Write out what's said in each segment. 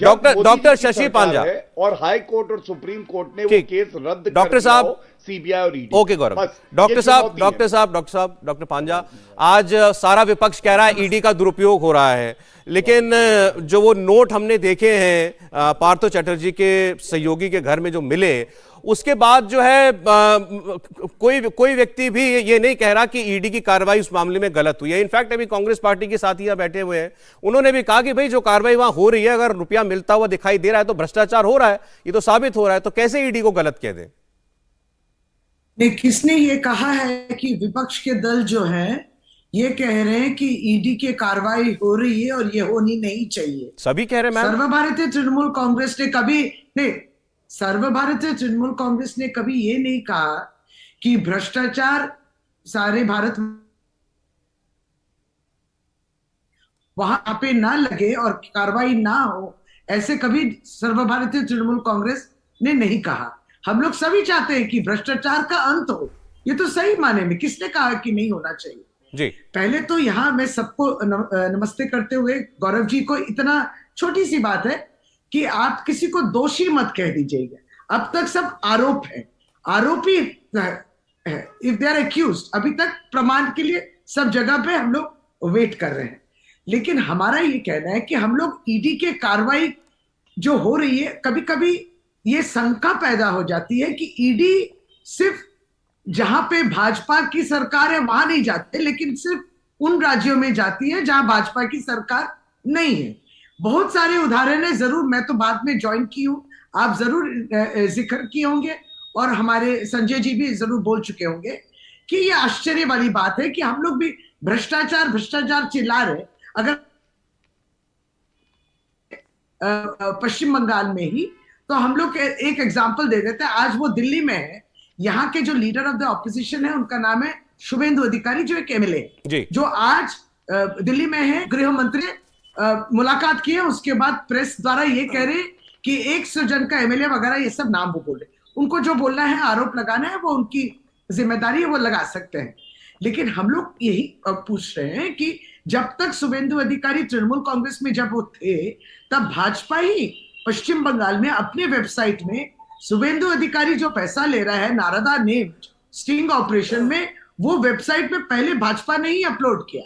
Doctor Shashi Panja और high court और supreme court ने वो केस रद्द कर डॉक्टर साहब, सीबीआई और ईडी। ओके गौरव, डॉक्टर पांजा, आज सारा विपक्ष कह रहा है ईडी का दुरुपयोग हो रहा है, लेकिन जो वो नोट हमने देखे हैं पार्थो चटर्जी के सहयोगी के घर में जो मिले, उसके बाद जो है कोई व्यक्ति भी ये नहीं कह रहा कि ईडी की कार्रवाई उस मामले में गलत हुई है। इनफैक्ट अभी कांग्रेस पार्टी के साथी यहाँ बैठे हुए हैं, उन्होंने भी कहा कि भाई जो कार्रवाई वहां हो रही है, अगर रुपया मिलता हुआ दिखाई दे रहा है तो भ्रष्टाचार हो रहा है, ये तो साबित हो रहा है, तो कैसे ईडी को गलत कह दें? नहीं, किसने ये कहा है कि विपक्ष के दल जो है ये कह रहे हैं कि ईडी की कार्रवाई हो रही है और ये होनी नहीं चाहिए? सभी कह रहे हैं। सर्वभारतीय तृणमूल कांग्रेस ने कभी नहीं, सर्वभारतीय तृणमूल कांग्रेस ने कभी ये नहीं कहा कि भ्रष्टाचार सारे भारत वहां पे ना लगे और कार्रवाई ना हो, ऐसे कभी सर्वभारतीय तृणमूल कांग्रेस ने नहीं कहा। हम लोग सभी चाहते हैं कि भ्रष्टाचार का अंत हो, ये तो सही माने में, किसने कहा कि नहीं होना चाहिए जी। पहले तो यहां मैं सबको नमस्ते करते हुए गौरव जी को इतना छोटी सी बात है कि आप किसी को दोषी मत कह दीजिएगा। अब तक सब आरोप है, आरोपी है, इफ दे आर एक्यूज्ड, अभी तक प्रमाण के लिए सब जगह पे हम लोग वेट कर रहे हैं। लेकिन हमारा ये कहना है कि हम लोग ईडी के कार्रवाई जो हो रही है, कभी कभी ये शंका पैदा हो जाती है कि ईडी सिर्फ जहां पे भाजपा की सरकार है वहां नहीं जाते, लेकिन सिर्फ उन राज्यों में जाती है जहां भाजपा की सरकार नहीं है। बहुत सारे उदाहरण है, जरूर मैं तो बाद में ज्वाइन की हूं, आप जरूर जिक्र किए होंगे और हमारे संजय जी भी जरूर बोल चुके होंगे कि ये आश्चर्य वाली बात है कि हम लोग भी भ्रष्टाचार चिल्ला रहे। अगर पश्चिम बंगाल में ही तो हम लोग एक एग्जांपल दे देते हैं। आज वो दिल्ली में है, यहाँ के जो लीडर ऑफ द ऑपोजिशन है उनका नाम है शुभेंदु अधिकारी, जो एक एमएलए जो आज दिल्ली में है। गृह मंत्री मुलाकात की है, उसके बाद प्रेस द्वारा ये कह रहे कि 100 जन का एमएलए वगैरह ये सब नाम वो बोले, उनको जो बोलना है, आरोप लगाना है, वो उनकी जिम्मेदारी है, वो लगा सकते हैं। लेकिन हम लोग यही पूछ रहे हैं कि जब तक शुभेंदु अधिकारी तृणमूल कांग्रेस में जब वो थे, तब भाजपा ही पश्चिम बंगाल में अपने वेबसाइट में शुभेंदु अधिकारी जो पैसा ले रहा है नारदा नेम्ड स्टिंग ऑपरेशन में, वो वेबसाइट में पहले भाजपा ने ही अपलोड किया।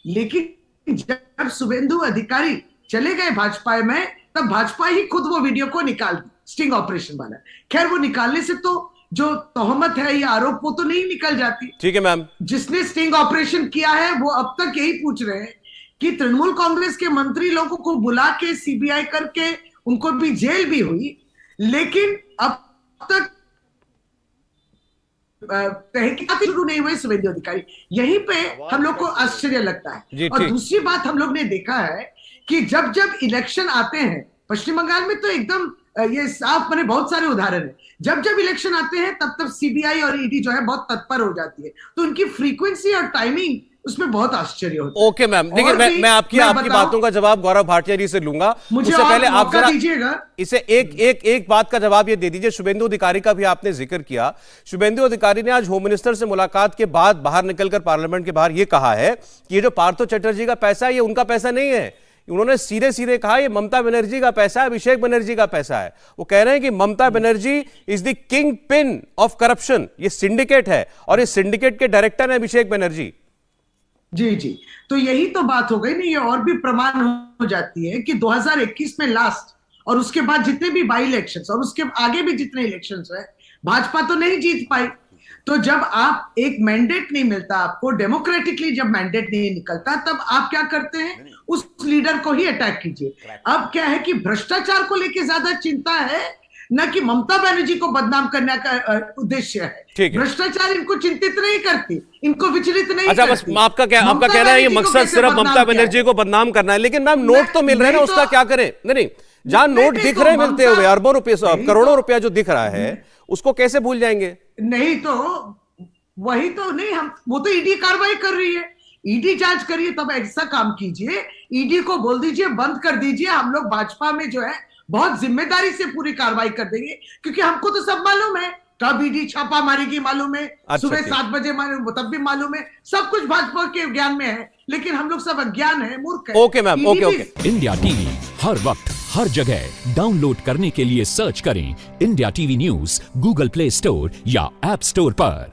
लेकिन जब शुभेंदु अधिकारी चले गए भाजपा में, तब भाजपा ही खुद वो वीडियो को निकाल दी, स्टिंग ऑपरेशन वाला। खैर, वो निकालने से तो जो तोहमत है या आरोप वो तो नहीं निकल जाती। ठीक है मैम। जिसने स्टिंग ऑपरेशन किया है वो अब तक यही पूछ रहे हैं कि तृणमूल कांग्रेस के मंत्री लोगों को बुला के सीबीआई करके उनको भी जेल भी हुई, लेकिन अब तक तहकीकात शुरू नहीं हुई शुभेंदु अधिकारी। यहीं पे हम लोग को आश्चर्य लगता है। और दूसरी बात हम लोग ने देखा है कि जब जब इलेक्शन आते हैं, पश्चिम बंगाल में तो एकदम ये साफ मैंने बहुत सारे उदाहरण है, जब जब इलेक्शन आते हैं तब तब सीबीआई और ईडी जो है बहुत तत्पर हो जाती है, तो उनकी फ्रीक्वेंसी और टाइमिंग उसमें बहुत आश्चर्य होता है। ओके मैम, देखिए मैं आपकी बातों का जवाब गौरव भाटिया जी से लूंगा। मुझे उससे पहले आप जरा दीजिएगा, इसे एक बात का जवाब ये दे दीजिए। शुभेंदु अधिकारी का भी आपने जिक्र किया। शुभेंदु अधिकारी ने आज होम मिनिस्टर से मुलाकात के बाद बाहर निकलकर पार्लियामेंट के बाहर ये कहा है कि ये जो पार्थो चटर्जी का पैसा है ये उनका पैसा नहीं है। उन्होंने सीधे सीधे कहा ये ममता बनर्जी का पैसा है, अभिषेक बनर्जी का पैसा है। वो कह रहे हैं कि Mamata Banerjee is the kingpin of corruption, ये सिंडिकेट है और इस सिंडिकेट के डायरेक्टर है अभिषेक बनर्जी। जी, तो यही तो बात हो गई ना, ये और भी प्रमाण हो जाती है कि 2021 में लास्ट और उसके बाद जितने भी बाई इलेक्शंस और उसके आगे भी जितने इलेक्शंस है, भाजपा तो नहीं जीत पाई। तो जब आप एक मैंडेट नहीं मिलता, आपको डेमोक्रेटिकली जब मैंडेट नहीं निकलता, तब आप क्या करते हैं, उस लीडर को ही अटैक कीजिए। अब क्या है कि भ्रष्टाचार को लेकर ज्यादा चिंता है, न कि ममता बनर्जी को बदनाम करने का उद्देश्य है। भ्रष्टाचार इनको चिंतित नहीं करती, इनको विचलित नहीं करती। बस आपका कहना है ये मकसद सिर्फ ममता बनर्जी को बदनाम करना है। लेकिन मैम नोट तो मिल रहे हैं ना, उसका क्या करें? नहीं, जहां नोट दिख रहे मिलते हुए, अरबों रुपए, करोड़ों रुपया जो दिख रहा है, उसको कैसे भूल जाएंगे? नहीं तो वही तो नहीं, हम वो तो ईडी कार्रवाई कर रही है, ईडी जांच करिए। तब ऐसा काम कीजिए, ईडी को बोल दीजिए बंद कर दीजिए। हम लोग भाजपा में जो है बहुत जिम्मेदारी से पूरी कार्रवाई कर देंगे, क्योंकि हमको तो सब मालूम है कब ईडी छापा मारेगी, मालूम है सुबह 7 बजे मालूम, तब भी मालूम है, सब कुछ भाजपा के ज्ञान में है। लेकिन हम लोग सब अज्ञान है, मूर्ख है। Okay ma'am, okay. India TV हर वक्त हर जगह डाउनलोड करने के लिए सर्च करें India TV news Google Play Store या ऐप स्टोर पर।